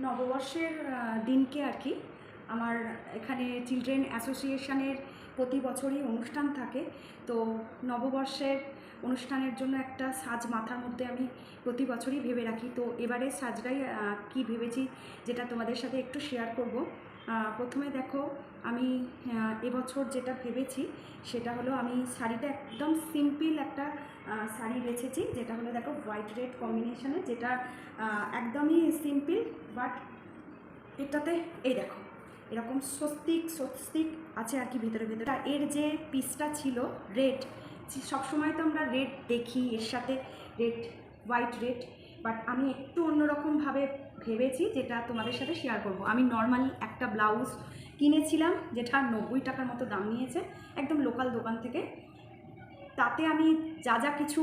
নববর্ষের দিনকে আর কি আমার এখানে চিলড্রেন অ্যাসোসিয়েশনের প্রতি বছরই অনুষ্ঠান থাকে। তো নববর্ষের অনুষ্ঠানের জন্য একটা সাজ মাথার মধ্যে আমি প্রতি বছরই ভেবে রাখি। তো এবারে সাজটাই কি ভেবেছি যেটা তোমাদের সাথে একটু শেয়ার করব। প্রথমে দেখো, আমি এবছর যেটা ভেবেছি সেটা হলো, আমি শাড়িটা একদম সিম্পল একটা শাড়ি বেছেছি, যেটা হলো দেখো হোয়াইট রেড কম্বিনেশনে, যেটা একদমই সিম্পল। বাট এটাতে এই দেখো এরকম স্বস্তিক স্বস্তিক আছে আর কি ভেতরে ভেতরে। এর যে পিসটা ছিল রেড, সবসময় তো আমরা রেড দেখি, এর সাথে রেড, হোয়াইট রেড, বাট আমি একটু অন্যরকমভাবে ভেবেছি যেটা তোমাদের সাথে শেয়ার করব। আমি নর্মাল একটা ব্লাউজ কিনেছিলাম যেটা 90 টাকার মতো দাম নিয়েছে, একদম লোকাল দোকান থেকে। তাতে আমি যা যা কিছু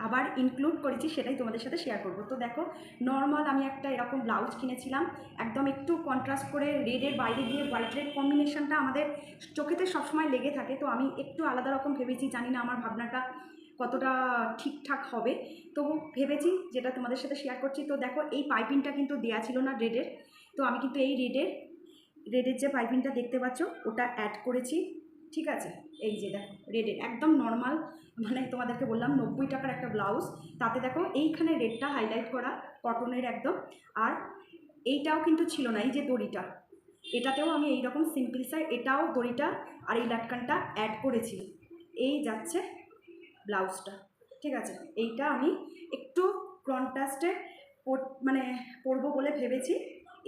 আবার ইনক্লুড করেছি সেটাই তোমাদের সাথে শেয়ার করব। তো দেখো, নর্মাল আমি একটা এরকম ব্লাউজ কিনেছিলাম, একদম একটু কন্ট্রাস্ট করে রেডের বাইরে গিয়ে হোয়াইট রেড কম্বিনেশনটা আমাদের চোখেতে সবসময় লেগে থাকে। তো আমি একটু আলাদা রকম ভেবেছি, জানি না আমার ভাবনাটা কতটা ঠিকঠাক হবে, তবু ভেবেছি যেটা তোমাদের সাথে শেয়ার করছি। তো দেখো, এই পাইপিংটা কিন্তু দেওয়া ছিল না রেডের, তো আমি কিন্তু এই রেডের যে পাইপিংটা দেখতে পাচ্ছ ওটা অ্যাড করেছি। ঠিক আছে, এই যে দেখো রেডের একদম নর্মাল, মানে তোমাদেরকে বললাম 90 টাকার একটা ব্লাউজ, তাতে দেখো এইখানে রেডটা হাইলাইট করা কটনের একদম। আর এইটাও কিন্তু ছিল না, এই যে দড়িটা, এটাতেও আমি এইরকম সিম্পল সাইড, এটাও দড়িটা আর এই লাটকানটা অ্যাড করেছি। এই যাচ্ছে ব্লাউজটা। ঠিক আছে, এইটা আমি একটু কন্ট্রাস্টে মানে পরবো বলে ভেবেছি।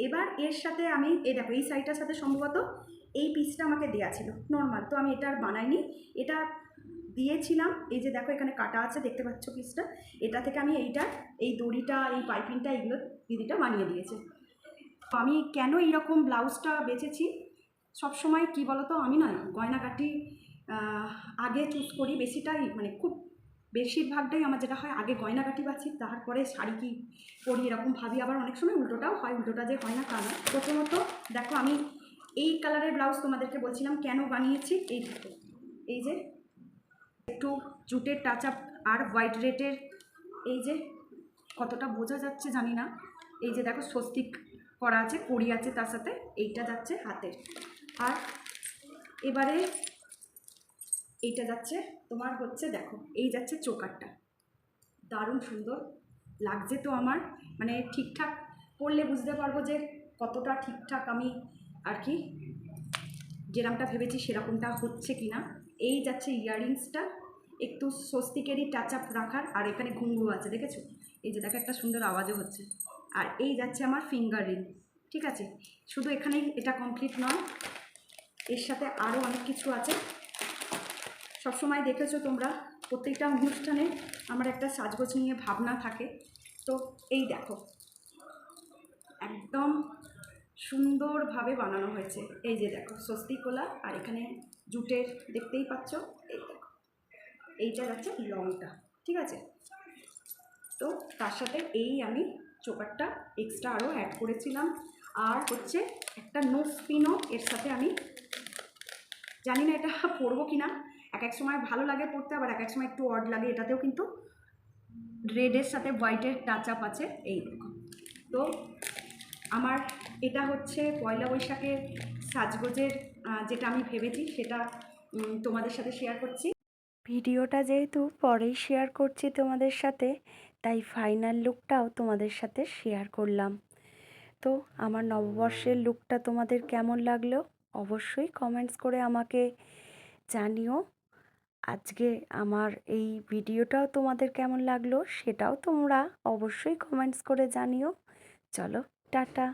এবার এর সাথে আমি এই দেখো এই শাড়িটার সাথে সম্ভবত এই পিসটা আমাকে দেওয়া ছিল নর্মাল, তো আমি এটা আর বানাইনি, এটা দিয়েছিলাম। এই যে দেখো এখানে কাটা আছে, দেখতে পাচ্ছ পিসটা, এটা থেকে আমি এইটা, এই দড়িটা, এই পাইপিংটা, এগুলো দিদিটা বানিয়ে দিয়েছে। আমি কেন এইরকম ব্লাউজটা বেছেছি, সবসময় কি বলতো, আমি না গয়নাগাটি আগে চুজ করি বেশিটাই, মানে খুব বেশিরভাগটাই আমার যেটা হয়, আগে গয়নাগাটি বাছি, তারপরে শাড়ি কি পরি এরকম ভাবি। আবার অনেক সময় উল্টোটাও হয়, উল্টোটা যে হয় না তা না। প্রথমত দেখো, আমি এই কালারের ব্লাউজ তোমাদেরকে বলছিলাম কেন বানিয়েছি। এই দেখো, এই যে একটু জুটের টাচ আপ আর হোয়াইট রেডের, এই যে কতটা বোঝা যাচ্ছে জানি না, এই যে দেখো স্বস্তিক করা আছে, কড়ি আছে তার সাথে, এইটা যাচ্ছে হাতের। আর এবারে এইটা যাচ্ছে তোমার হচ্ছে, দেখো এই যাচ্ছে চোকারটা, দারুণ সুন্দর লাগছে তো আমার, মানে ঠিকঠাক পরলে বুঝতে পারবো যে কতটা ঠিকঠাক আমি আর কি যেরকমটা ভেবেছি সেরকমটা হচ্ছে কি না। এই যাচ্ছে ইয়াররিংসটা, একটু স্বস্তিকেরই টাচ আপ রাখার, আর এখানে ঘুঙরু আছে দেখেছো, এই যে দেখো একটা সুন্দর আওয়াজও হচ্ছে। আর এই যাচ্ছে আমার ফিঙ্গার রিং। ঠিক আছে, শুধু এখানেই এটা কমপ্লিট নয়, এর সাথে আরও অনেক কিছু আছে। সবসময় দেখেছো তোমরা, প্রত্যেকটা অনুষ্ঠানে আমার একটা সাজগোজ নিয়ে ভাবনা থাকে। তো এই দেখো একদম সুন্দরভাবে বানানো হয়েছে, এই যে দেখো স্বস্তিকোলা, আর এখানে জুটের দেখতেই পাচ্ছ, এই দেখো এইটা যাচ্ছে লংটা। ঠিক আছে, তো তার সাথে এই আমি চোকারটা এক্সট্রা আরও অ্যাড করেছিলাম। আর হচ্ছে একটা নোজ পিনও এর সাথে আমি, জানি না এটা পরবো কি না, এক এক সময় ভালো লাগে পরতে, আবার এক এক সময় একটু অড লাগে। এটাতেও কিন্তু রেডের সাথে হোয়াইটের টাচ আপ আছে, এই দেখো। তো আমার এটা হচ্ছে পয়লা বৈশাখের সাজগোজের যেটা আমি ভেবেছি সেটা তোমাদের সাথে শেয়ার করছি। ভিডিওটা যেহেতু পরেই শেয়ার করছি তোমাদের সাথে, তাই ফাইনাল লুকটাও তোমাদের সাথে শেয়ার করলাম। তো আমার নববর্ষের লুকটা তোমাদের কেমন লাগলো অবশ্যই কমেন্টস করে আমাকে জানিও। আজকে আমার এই ভিডিওটাও তোমাদের কেমন লাগলো সেটাও তোমরা অবশ্যই কমেন্টস করে জানিও। চলো, টাটা।